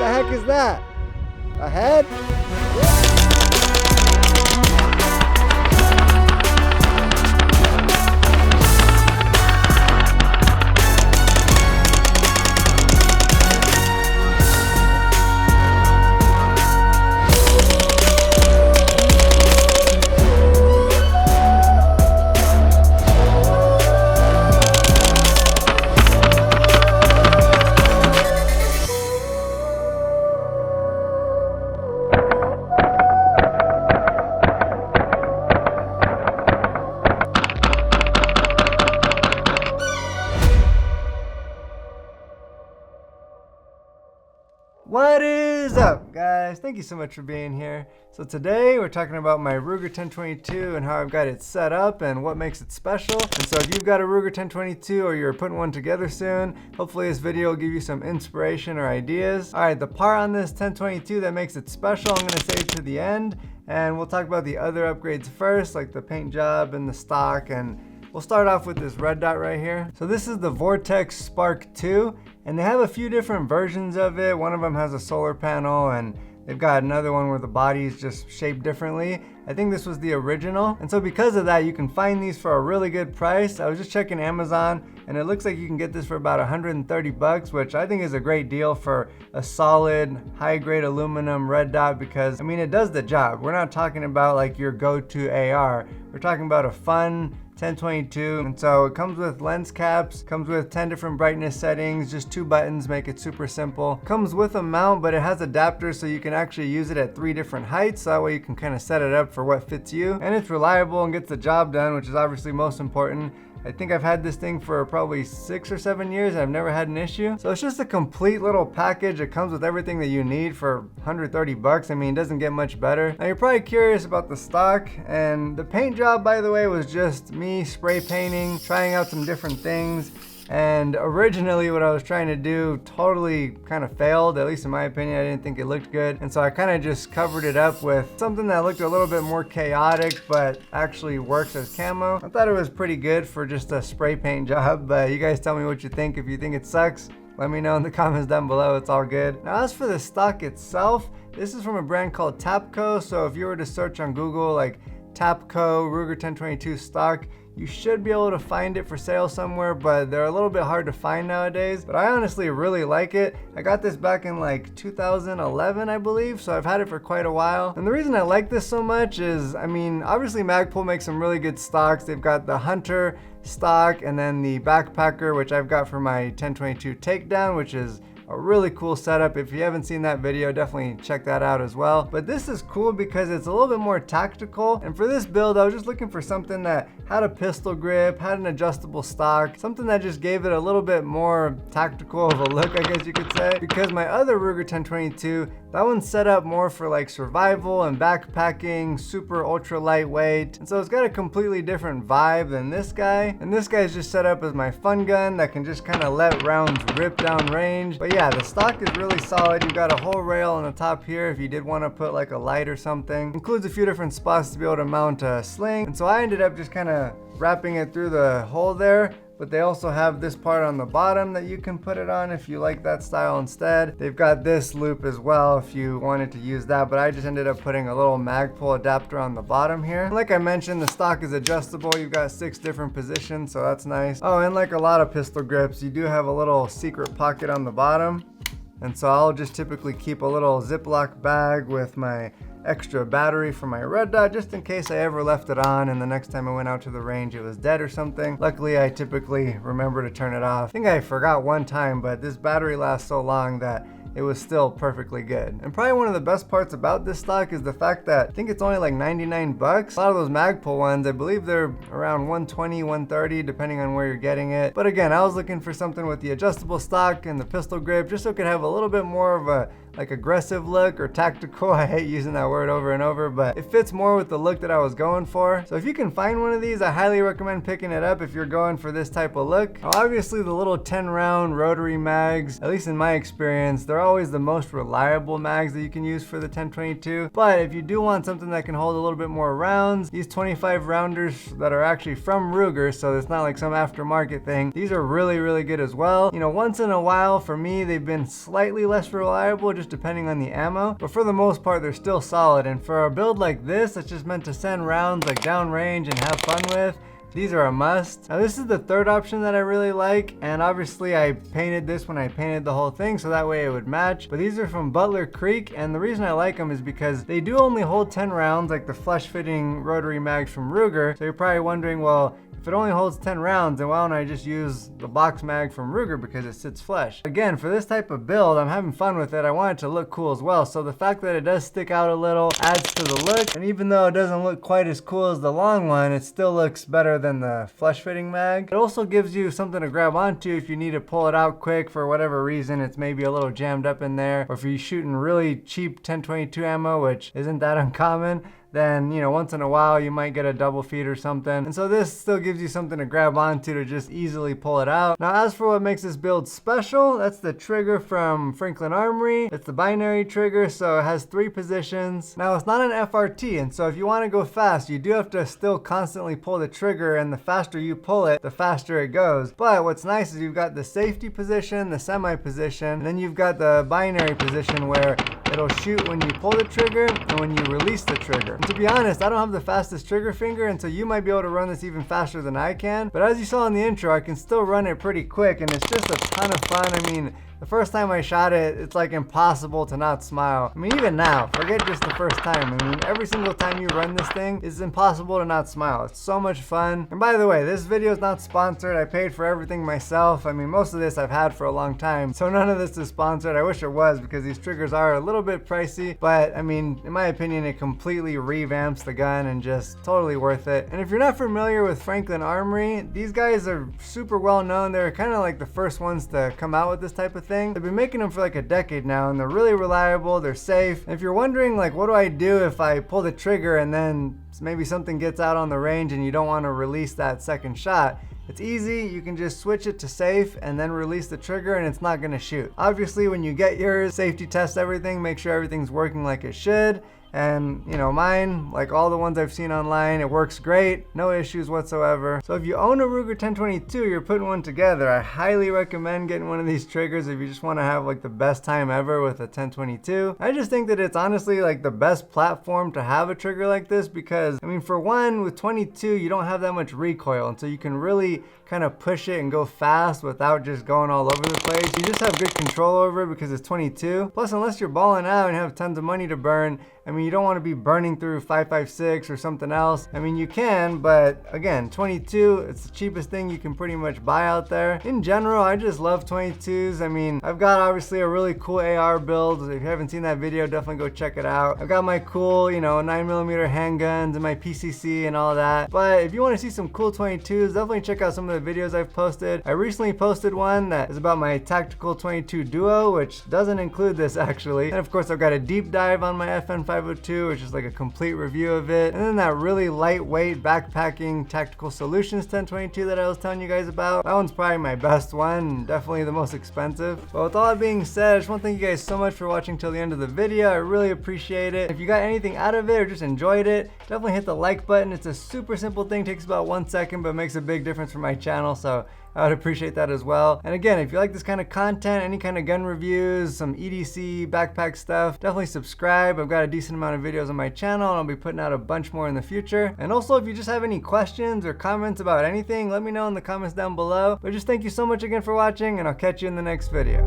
the heck is that? A head? What is up, guys? Thank you so much for being here. So today we're talking about my Ruger 1022 and how I've got it set up and what makes it special. And so if you've got a Ruger 1022 or you're putting one together soon, hopefully this video will give you some inspiration or ideas. All right, the part on this 1022 that makes it special, I'm gonna save to the end, and we'll talk about the other upgrades first, like the paint job and the stock, and we'll start off with this red dot right here. So this is the Vortex Spark 2, and they have a few different versions of it. One of them has a solar panel, and they've got another one where the body is just shaped differently. I think this was the original. And so because of that, you can find these for a really good price. I was just checking Amazon, and it looks like you can get this for about 130 bucks, which I think is a great deal for a solid, high-grade aluminum red dot, because, I mean, it does the job. We're not talking about like your go-to AR. We're talking about a fun 1022, and so it comes with lens caps, comes with 10 different brightness settings, just 2 buttons, make it super simple. Comes with a mount, but it has adapters so you can actually use it at 3 different heights, so that way you can kind of set it up for what fits you. And it's reliable and gets the job done, which is obviously most important. I think I've had this thing for probably 6 or 7 years and I've never had an issue. So it's just a complete little package. It comes with everything that you need for 130 bucks. I mean, it doesn't get much better. Now you're probably curious about the stock, and the paint job, by the way, was just me spray painting, trying out some different things. And originally what I was trying to do totally kind of failed, at least in my opinion. I didn't think it looked good. And so I kind of just covered it up with something that looked a little bit more chaotic, but actually works as camo. I thought it was pretty good for just a spray paint job, but you guys tell me what you think. If you think it sucks, let me know in the comments down below. It's all good. Now as for the stock itself, this is from a brand called Timecodes. So if you were to search on Google like Timecodes Ruger 1022 stock, you should be able to find it for sale somewhere, but they're a little bit hard to find nowadays. But I honestly really like it. I got this back in like 2011, I believe, so I've had it for quite a while. And the reason I like this so much is, I mean, obviously Magpul makes some really good stocks. They've got the Hunter stock and then the Backpacker, which I've got for my 1022 Takedown, which is a really cool setup. If you haven't seen that video, definitely check that out as well. But this is cool because it's a little bit more tactical. And for this build, I was just looking for something that had a pistol grip, had an adjustable stock, something that just gave it a little bit more tactical of a look, I guess you could say. Because my other Ruger 1022, that one's set up more for like survival and backpacking, super ultra lightweight. And so it's got a completely different vibe than this guy. And this guy's just set up as my fun gun that can just kind of let rounds rip down range. But yeah, the stock is really solid. You've got a whole rail on the top here if you did want to put like a light or something. Includes a few different spots to be able to mount a sling. And so I ended up just kind of wrapping it through the hole there. But they also have this part on the bottom that you can put it on if you like that style instead. They've got this loop as well if you wanted to use that, but I just ended up putting a little Magpul adapter on the bottom here. And like I mentioned, the stock is adjustable. You've got 6 different positions, so that's nice. Oh, and like a lot of pistol grips, you do have a little secret pocket on the bottom. And so I'll just typically keep a little Ziploc bag with my extra battery for my red dot, just in case I ever left it on and the next time I went out to the range it was dead or something. Luckily, I typically remember to turn it off. I think I forgot one time, but this battery lasts so long that it was still perfectly good. And probably one of the best parts about this stock is the fact that I think it's only like 99 bucks. A lot of those Magpul ones, I believe they're around 120, 130, depending on where you're getting it. But again, I was looking for something with the adjustable stock and the pistol grip, just so it could have a little bit more of a like aggressive look or tactical. I hate using that word over and over, but it fits more with the look that I was going for. So if you can find one of these, I highly recommend picking it up if you're going for this type of look. Now, obviously the little 10 round rotary mags, at least in my experience, they're always the most reliable mags that you can use for the 1022. But if you do want something that can hold a little bit more rounds, these 25 rounders that are actually from Ruger, so it's not like some aftermarket thing, these are really, really good as well. You know, once in a while for me, they've been slightly less reliable just depending on the ammo, but for the most part they're still solid. And for a build like this that's just meant to send rounds like downrange and have fun with, these are a must. Now this is the third option that I really like, and obviously I painted this when I painted the whole thing so that way it would match. But these are from Butler Creek, and the reason I like them is because they do only hold 10 rounds like the flush fitting rotary mags from Ruger. So you're probably wondering, well, if it only holds 10 rounds, then why don't I just use the box mag from Ruger because it sits flush? Again, for this type of build, I'm having fun with it. I want it to look cool as well. So the fact that it does stick out a little adds to the look. And even though it doesn't look quite as cool as the long one, it still looks better than the flush fitting mag. It also gives you something to grab onto if you need to pull it out quick for whatever reason. It's maybe a little jammed up in there. Or if you're shooting really cheap 1022 ammo, which isn't that uncommon, then, you know, once in a while you might get a double feed or something. And so this still gives you something to grab onto to just easily pull it out. Now, as for what makes this build special, that's the trigger from Franklin Armory. It's the binary trigger, so it has 3 positions. Now, it's not an FRT, and so if you want to go fast, you do have to still constantly pull the trigger, and the faster you pull it, the faster it goes. But what's nice is you've got the safety position, the semi position, and then you've got the binary position where it'll shoot when you pull the trigger and when you release the trigger. And to be honest, I don't have the fastest trigger finger, and so you might be able to run this even faster than I can. But as you saw in the intro, I can still run it pretty quick, and it's just a ton of fun. I mean, the first time I shot it, it's like impossible to not smile. I mean, even now, forget just the first time. I mean, every single time you run this thing, it's impossible to not smile. It's so much fun. And by the way, this video is not sponsored. I paid for everything myself. I mean, most of this I've had for a long time, so none of this is sponsored. I wish it was, because these triggers are a little bit pricey, but I mean, in my opinion, it completely revamps the gun and just totally worth it. And if you're not familiar with Franklin Armory, these guys are super well known. They're kind of like the first ones to come out with this type of thing. They've been making them for like a decade now, and they're really reliable, they're safe. And if you're wondering, like, what do I do if I pull the trigger and then maybe something gets out on the range and you don't want to release that second shot, it's easy. You can just switch it to safe and then release the trigger, and it's not going to shoot. Obviously, when you get yours, safety test everything, make sure everything's working like it should. And, you know, mine, like all the ones I've seen online, it works great, no issues whatsoever. So if you own a Ruger 1022, you're putting one together, I highly recommend getting one of these triggers if you just want to have like the best time ever with a 1022. I just think that it's honestly like the best platform to have a trigger like this, because, I mean, for one, with 22, you don't have that much recoil, and so you can really kind of push it and go fast without just going all over the place. You just have good control over it because it's 22. Plus, unless you're balling out and have tons of money to burn, I mean, you don't want to be burning through 5.56 or something else. I mean, you can, but again, 22, it's the cheapest thing you can pretty much buy out there. In general, I just love 22s. I mean, I've got obviously a really cool AR build. If you haven't seen that video, definitely go check it out. I've got my cool, you know, 9mm handguns and my PCC and all that. But if you want to see some cool 22s, definitely check out some of the videos I've posted. I recently posted one that is about my tactical 22 duo, which doesn't include this actually. And of course, I've got a deep dive on my FN 502, which is like a complete review of it. And then that really lightweight backpacking Tactical Solutions 1022 that I was telling you guys about. That one's probably my best one, definitely the most expensive. But with all that being said, I just want to thank you guys so much for watching till the end of the video. I really appreciate it. If you got anything out of it or just enjoyed it, definitely hit the like button. It's a super simple thing, takes about 1 second, but makes a big difference for my channel, so I would appreciate that as well. And again, if you like this kind of content, any kind of gun reviews, some EDC, backpack stuff, definitely subscribe. I've got a decent amount of videos on my channel, and I'll be putting out a bunch more in the future. And also, if you just have any questions or comments about anything, let me know in the comments down below. But just thank you so much again for watching, and I'll catch you in the next video.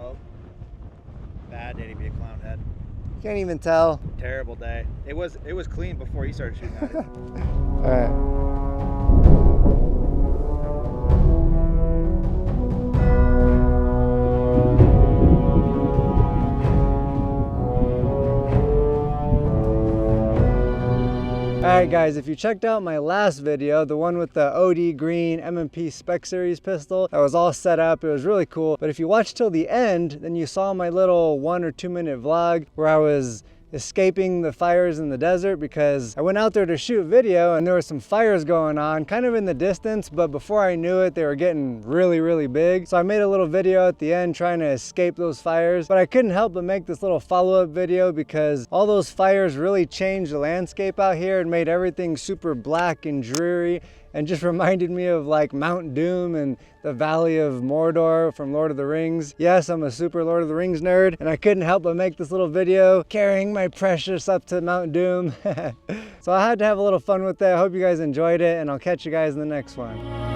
Oh, bad day to be a clown head. Can't even tell. Terrible day. It was clean before you started shooting at it. All right. Alright guys, if you checked out my last video, the one with the OD green M&P Spec Series pistol, that was all set up, it was really cool. But if you watched till the end, then you saw my little 1 or 2 minute vlog where I was escaping the fires in the desert, because I went out there to shoot video and there were some fires going on kind of in the distance, but before I knew it, they were getting really big. So I made a little video at the end trying to escape those fires, but I couldn't help but make this little follow-up video because all those fires really changed the landscape out here and made everything super black and dreary. and just reminded me of like Mount Doom and the Valley of Mordor from Lord of the Rings. Yes, I'm a super Lord of the Rings nerd, and I couldn't help but make this little video carrying my precious up to Mount Doom. So I had to have a little fun with that. I hope you guys enjoyed it, and I'll catch you guys in the next one.